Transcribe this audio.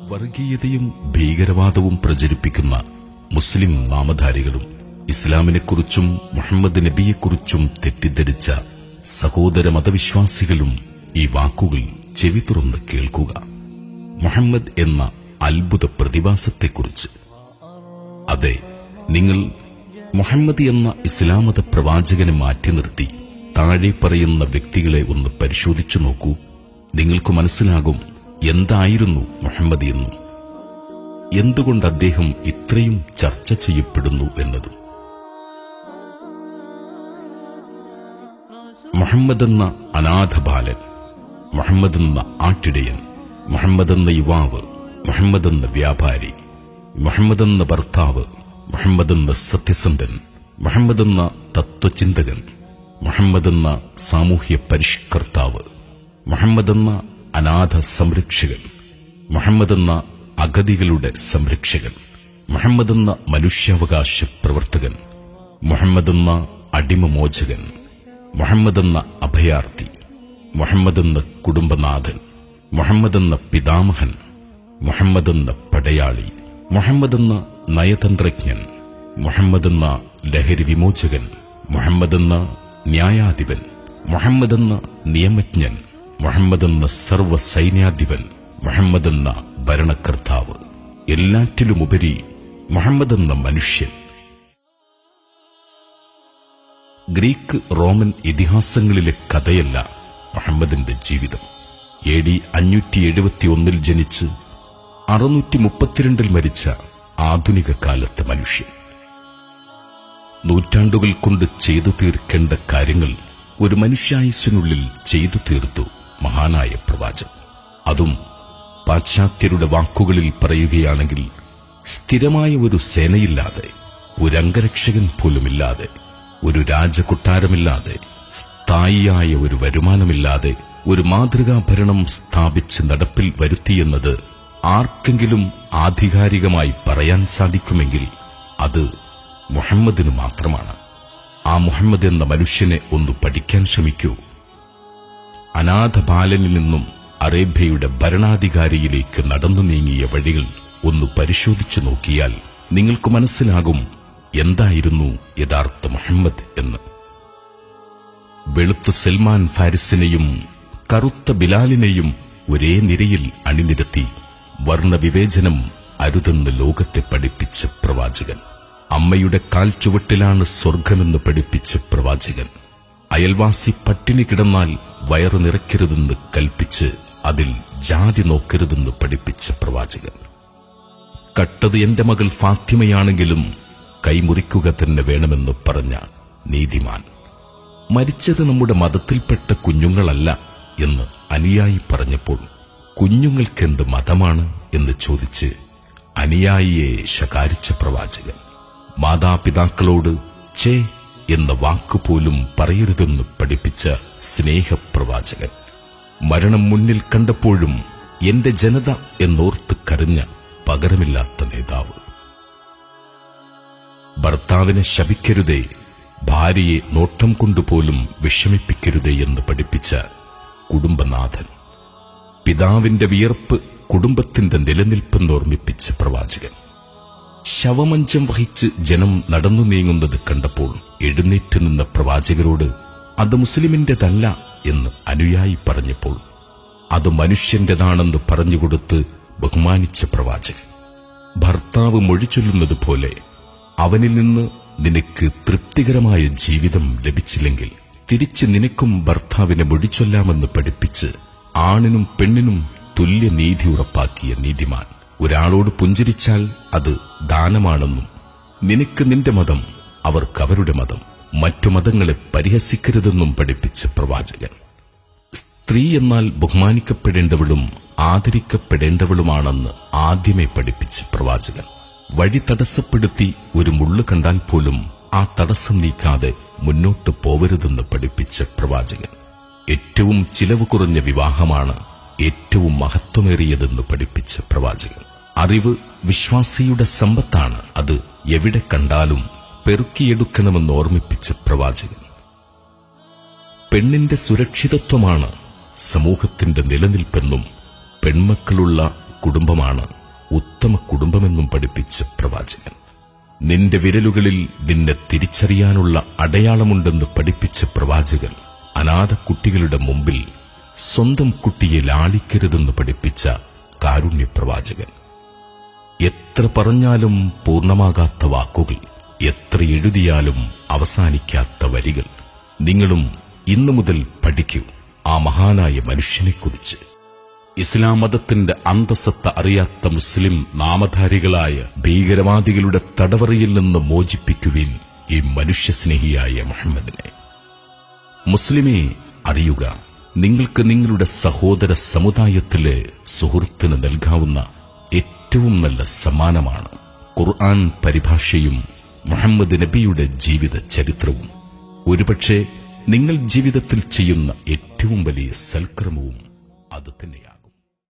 വർഗീയതയും ഭീകരവാദവും പ്രചരിപ്പിക്കുന്ന മുസ്ലിം നാമധാരികളും ഇസ്ലാമിനെക്കുറിച്ചും മുഹമ്മദ് നബിയെക്കുറിച്ചും തെറ്റിദ്ധരിച്ച സഹോദര മതവിശ്വാസികളും ഈ വാക്കുകൾ ചെവി തുറന്ന് കേൾക്കുക. മുഹമ്മദ് എന്ന അത്ഭുത പ്രതിഭാസത്തെക്കുറിച്ച്. അതെ, നിങ്ങൾ മുഹമ്മദ് എന്ന ഇസ്ലാം മത പ്രവാചകനെ മാറ്റി നിർത്തി താഴെ പറയുന്ന വ്യക്തികളെ ഒന്ന് പരിശോധിച്ചു നോക്കൂ. നിങ്ങൾക്ക് മനസ്സിലാകും എന്തായിരുന്നു മുഹമ്മദ് എന്നും എന്തുകൊണ്ട് അദ്ദേഹം ഇത്രയും ചർച്ച ചെയ്യപ്പെടുന്നു എന്നതും. മുഹമ്മദ് എന്ന അനാഥ ബാലൻ, മുഹമ്മദ് എന്ന ആട്ടിടയൻ, മുഹമ്മദ് എന്ന യുവാവ്, മുഹമ്മദ് എന്ന വ്യാപാരി, മുഹമ്മദ് എന്ന ഭർത്താവ്, മുഹമ്മദ് എന്ന സത്യസന്ധൻ, മുഹമ്മദ് എന്ന തത്വചിന്തകൻ, മുഹമ്മദ് എന്ന സാമൂഹ്യ പരിഷ്കർത്താവ്, മുഹമ്മദ് എന്ന അനാഥ സംരക്ഷകൻ, മുഹമ്മദ് എന്ന അഗതികളുടെ സംരക്ഷകൻ, മുഹമ്മദ് എന്ന മനുഷ്യാവകാശ പ്രവർത്തകൻ, മുഹമ്മദ് എന്ന അടിമമോചകൻ, മുഹമ്മദ് എന്ന അഭയാർത്ഥി, മുഹമ്മദ് എന്ന കുടുംബനാഥൻ, മുഹമ്മദ് എന്ന പിതാമഹൻ, മുഹമ്മദ് എന്ന പടയാളി, മുഹമ്മദ് എന്ന നയതന്ത്രജ്ഞൻ, മുഹമ്മദ് എന്ന ലഹരി വിമോചകൻ, മുഹമ്മദ് എന്ന ന്യായാധിപൻ, മുഹമ്മദ് എന്ന നിയമജ്ഞൻ, മുഹമ്മദ് എന്ന സർവ്വസൈന്യാധിപൻ, മുഹമ്മദ് എന്ന ഭരണകർത്താവ്, എല്ലാറ്റിലുമുപരി മുഹമ്മദ് എന്ന മനുഷ്യൻ. ഗ്രീക്ക് റോമൻ ഇതിഹാസങ്ങളിലെ കഥയല്ല മുഹമ്മദിന്റെ ജീവിതം. AD 571 ജനിച്ച് 632 മരിച്ച ആധുനിക കാലത്തെ മനുഷ്യൻ. നൂറ്റാണ്ടുകൾ കൊണ്ട് ചെയ്തു തീർക്കേണ്ട കാര്യങ്ങൾ ഒരു മനുഷ്യായുസ്സിനുള്ളിൽ ചെയ്തു തീർത്തു മഹാനായ പ്രവാചകൻ. അതും പാശ്ചാത്യരുടെ വാക്കുകളിൽ പറയുകയാണെങ്കിൽ സ്ഥിരമായ ഒരു സേനയില്ലാതെ, ഒരു അംഗരക്ഷകൻ പോലുമില്ലാതെ, ഒരു രാജകൊട്ടാരമില്ലാതെ, സ്ഥായിയായ ഒരു വരുമാനമില്ലാതെ ഒരു മാതൃകാ ഭരണം സ്ഥാപിച്ച് നടപ്പിൽ വരുത്തിയെന്നത് ആർക്കെങ്കിലും ആധികാരികമായി പറയാൻ സാധിക്കുമെങ്കിൽ അത് മുഹമ്മദിന് മാത്രമാണ്. ആ മുഹമ്മദ് എന്ന മനുഷ്യനെ ഒന്ന് പഠിക്കാൻ ശ്രമിക്കൂ. അനാഥ ബാലനിൽ നിന്നും അറേബ്യയുടെ ഭരണാധികാരിയിലേക്ക് നടന്നു നീങ്ങിയ വഴികൾ ഒന്ന് പരിശോധിച്ചു നോക്കിയാൽ നിങ്ങൾക്ക് മനസ്സിലാകും എന്തായിരുന്നു യഥാർത്ഥ മുഹമ്മദ് എന്ന്. വെളുത്ത സൽമാൻ ഫാരിസിനെയും കറുത്ത ബിലാലിനെയും ഒരേ നിരയിൽ അണിനിരത്തി വർണ്ണവിവേചനം അരുതെന്ന് ലോകത്തെ പഠിപ്പിച്ച പ്രവാചകൻ. അമ്മയുടെ കാൽച്ചുവട്ടിലാണ് സ്വർഗമെന്ന് പഠിപ്പിച്ച പ്രവാചകൻ. അയൽവാസി പട്ടിണി കിടന്നാൽ വയറ് നിറയ്ക്കരുതെന്ന് കൽപ്പിച്ച് അതിൽ ജാതി നോക്കരുതെന്ന് പഠിപ്പിച്ച പ്രവാചകൻ. കട്ടത് എന്റെ മകൾ ഫാത്തിമയാണെങ്കിലും കൈമുറിക്കുക തന്നെ വേണമെന്ന് പറഞ്ഞ നീതിമാൻ. മരിച്ചത് നമ്മുടെ മതത്തിൽപ്പെട്ട കുഞ്ഞുങ്ങളല്ല എന്ന് അനുയായി പറഞ്ഞപ്പോൾ കുഞ്ഞുങ്ങൾക്കെന്ത് മതമാണ് എന്ന് ചോദിച്ച് അനുയായിയെ ശകാരിച്ച പ്രവാചകൻ. മാതാപിതാക്കളോട് ചേ എന്ന വാക്കുപോലും പറയരുതെന്ന് പഠിപ്പിച്ച സ്നേഹപ്രവാചകൻ. മരണം മുന്നിൽ കണ്ടപ്പോഴും എന്റെ ജനത എന്നോർത്ത് കരഞ്ഞ പകരമില്ലാത്ത നേതാവ്. ഭർത്താവിനെ ശപിക്കരുതേ, ഭാര്യയെ നോട്ടം കൊണ്ടുപോലും വിഷമിപ്പിക്കരുതേ എന്ന് പഠിപ്പിച്ച കുടുംബനാഥൻ. പിതാവിന്റെ വിയർപ്പ് കുടുംബത്തിന്റെ നിലനിൽപ്പെന്നോർമ്മിപ്പിച്ച പ്രവാചകൻ. ശവമഞ്ചം വഹിച്ച് ജനം നടന്നു നീങ്ങുന്നത് കണ്ടപ്പോൾ എഴുന്നേറ്റ് നിന്ന പ്രവാചകരോട് അത് മുസ്ലിമിന്റേതല്ല എന്ന് അനുയായി പറഞ്ഞപ്പോൾ അത് മനുഷ്യന്റേതാണെന്ന് പറഞ്ഞുകൊടുത്ത് ബഹുമാനിച്ച പ്രവാചകൻ. ഭർത്താവ് മൊഴിചൊല്ലുന്നത് പോലെ അവനിൽ നിന്ന് നിനക്ക് തൃപ്തികരമായ ജീവിതം ലഭിച്ചില്ലെങ്കിൽ തിരിച്ച് നിനക്കും ഭർത്താവിനെ മൊഴിച്ചൊല്ലാമെന്ന് പഠിപ്പിച്ച് ആണിനും പെണ്ണിനും തുല്യനീതി ഉറപ്പാക്കിയ നീതിമാൻ. ഒരാളോട് പുഞ്ചിരിച്ചാൽ അത് ദാനമാണെന്നും നിനക്ക് നിന്റെ മതം, അവർക്ക് അവരുടെ മതം, മറ്റു മതങ്ങളെ പരിഹസിക്കരുതെന്നും പഠിപ്പിച്ച പ്രവാചകൻ. സ്ത്രീ എന്നാൽ ബഹുമാനിക്കപ്പെടേണ്ടവളും ആദരിക്കപ്പെടേണ്ടവളുമാണെന്ന് ആദ്യമേ പഠിപ്പിച്ച പ്രവാചകൻ. വഴി തടസ്സപ്പെടുത്തി ഒരു മുള്ളു കണ്ടാൽ പോലും ആ തടസ്സം നീക്കാതെ മുന്നോട്ട് പോവരുതെന്ന് പഠിപ്പിച്ച പ്രവാചകൻ. ഏറ്റവും ചിലവ് കുറഞ്ഞ വിവാഹമാണ് ഏറ്റവും മഹത്വമേറിയതെന്ന് പഠിപ്പിച്ച പ്രവാചകൻ. അറിവ് വിശ്വാസിയുടെ സമ്പത്താണ്, അത് എവിടെ കണ്ടാലും പെറുക്കിയെടുക്കണമെന്ന് ഓർമ്മിപ്പിച്ച പ്രവാചകൻ. പെണ്ണിന്റെ സുരക്ഷിതത്വമാണ് സമൂഹത്തിന്റെ നിലനിൽപ്പെന്നും പെൺമക്കളുള്ള കുടുംബമാണ് ഉത്തമ കുടുംബമെന്നും പഠിപ്പിച്ച പ്രവാചകൻ. നിന്റെ വിരലുകളിൽ നിന്നെ തിരിച്ചറിയാനുള്ള അടയാളമുണ്ടെന്ന് പഠിപ്പിച്ച പ്രവാചകൻ അനാഥ കുട്ടികളുടെ മുമ്പിൽ സ്വന്തം കുട്ടിയെ ലാളിക്കരുതെന്ന് പഠിപ്പിച്ച കാരുണ്യപ്രവാചകൻ. എത്ര പറഞ്ഞാലും പൂർണ്ണമാകാത്ത വാക്കുകൾ, എത്ര എഴുതിയാലും അവസാനിക്കാത്ത വരികൾ. നിങ്ങളും ഇന്നു മുതൽ പഠിക്കൂ ആ മഹാനായ മനുഷ്യനെക്കുറിച്ച്. ഇസ്ലാം മതത്തിന്റെ അന്തസത്ത അറിയാത്ത മുസ്ലിം നാമധാരികളായ ഭീകരവാദികളുടെ തടവറയിൽ നിന്ന് മോചിപ്പിക്കുവിൻ ഈ മനുഷ്യസ്നേഹിയായ മുഹമ്മദിനെ. മുസ്ലിമേ, അറിയുക, നിങ്ങൾക്ക് നിങ്ങളുടെ സഹോദര സമുദായത്തിലെ സുഹൃത്തിന് നൽകാവുന്ന ഏറ്റവും നല്ല സമ്മാനമാണ് ഖുർആൻ പരിഭാഷയും മുഹമ്മദ് നബിയുടെ ജീവിത ചരിത്രവും. ഒരുപക്ഷെ നിങ്ങൾ ജീവിതത്തിൽ ചെയ്യുന്ന ഏറ്റവും വലിയ സൽക്കർമ്മവും അത് തന്നെയാണ്.